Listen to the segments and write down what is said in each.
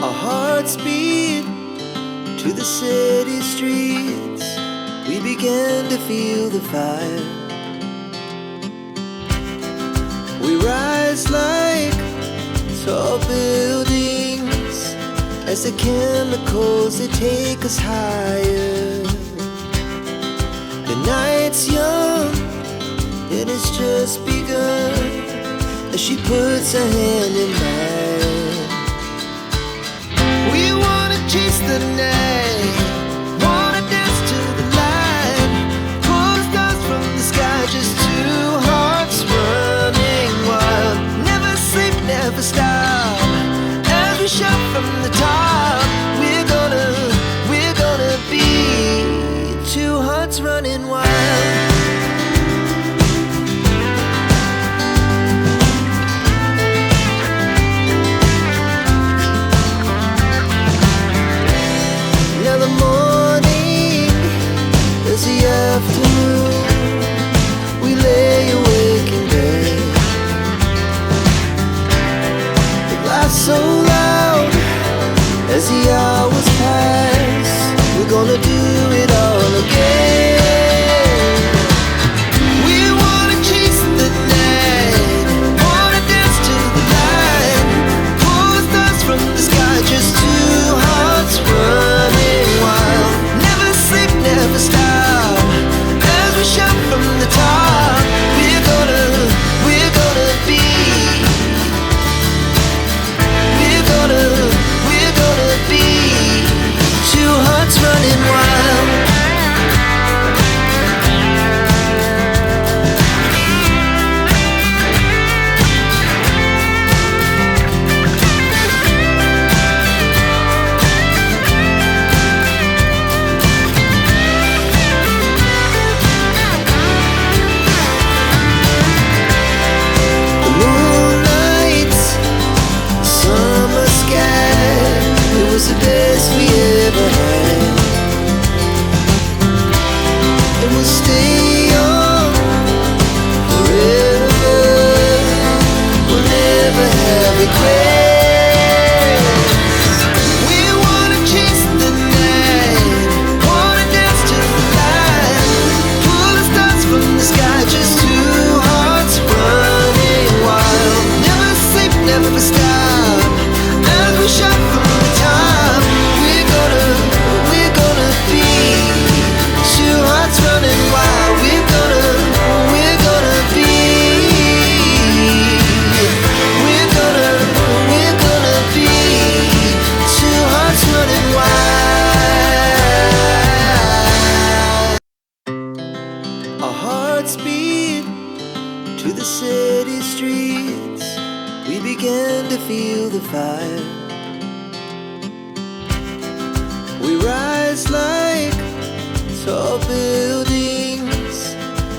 Our hearts beat to the city streets. We began to feel the fire. We rise like tall buildings as the chemicals, they take us higher. The night's young, it has just begun, as she puts her hand in mine. We wanna chase the night, wanna dance to the light, pull the stars from the sky, just two hearts running wild. Never sleep, never stop, as we shout from the top. We're gonna be two hearts running wild. Now the morning is the afternoon. We lay awake in bed. It laughs so loud as the hours pass. We're gonna do it all again. We wanna chase the night, wanna dance to the light, pull the stars from the sky, just two hearts running wild. Never sleep, never stop, as we shout from the top. We're gonna be, we're gonna be two hearts running wild. The moonlight, summer sky, it was the best we ever had. And we'll stay on forever. We'll never have regrets. We wanna chase the night, wanna dance to the light, pull the stars from the sky, just two hearts running wild. Never sleep, never stop, as we shout from the top. We're gonna be two hearts running wild. We're gonna be, we're gonna be two hearts running wild. Our hearts beat to the city streets. We began to feel the fire. We rise like tall buildings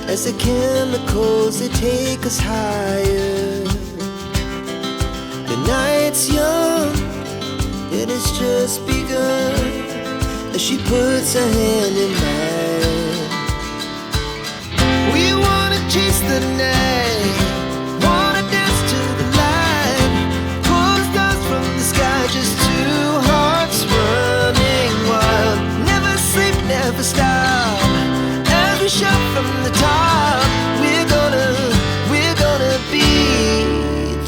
as the chemicals, they take us higher. The night's young, it has just begun, as she puts her hand in mine. We wanna chase the night, wanna dance to the light, pull the stars from the sky, just two hearts running wild. Never sleep, never stop, as we shout from the top. We're gonna be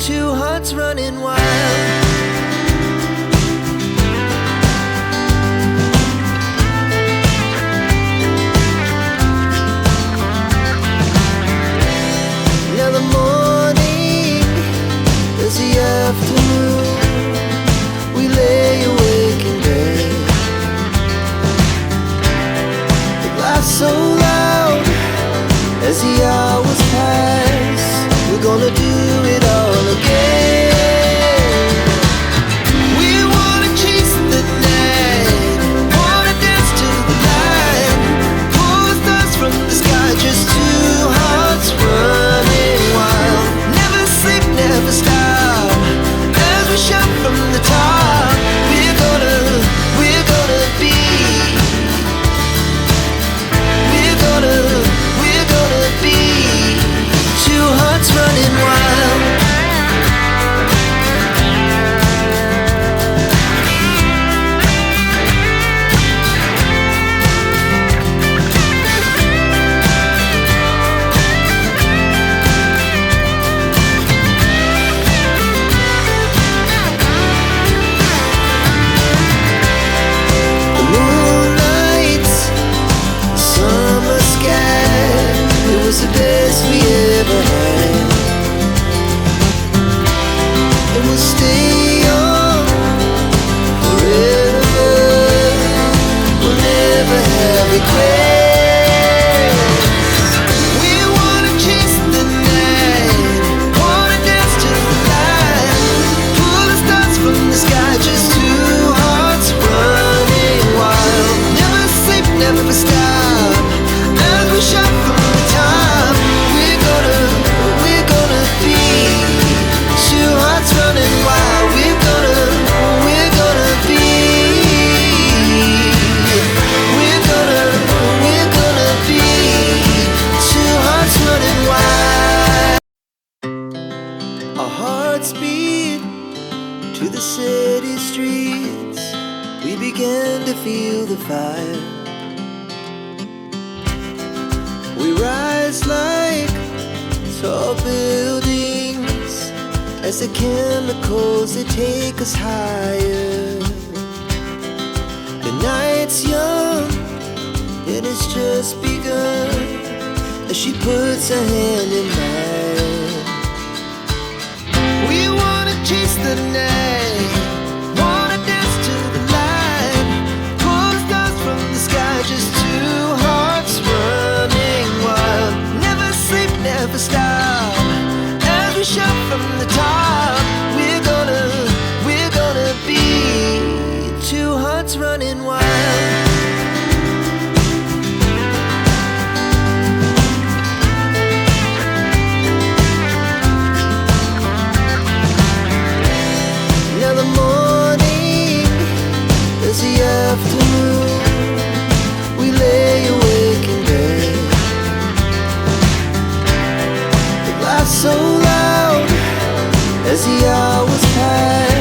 two hearts running wild. Now the morning is the afternoon. We lay awake in bed. It laughs so loud as the hours pass. We're gonna do it all again. to the city streets, we began to feel the fire. We rise like tall buildings as the chemicals, they take us higher. The night's young and it's just begun as she puts her hand in mine. We wanna chase the night, wanna dance to the light, pull the stars from the sky, just two hearts running wild. Never sleep, never stop, as we shout from the top. We're gonna be two hearts running wild. Now the morning is the afternoon, we lay awake in bed. The laughs so loud as the hours pass.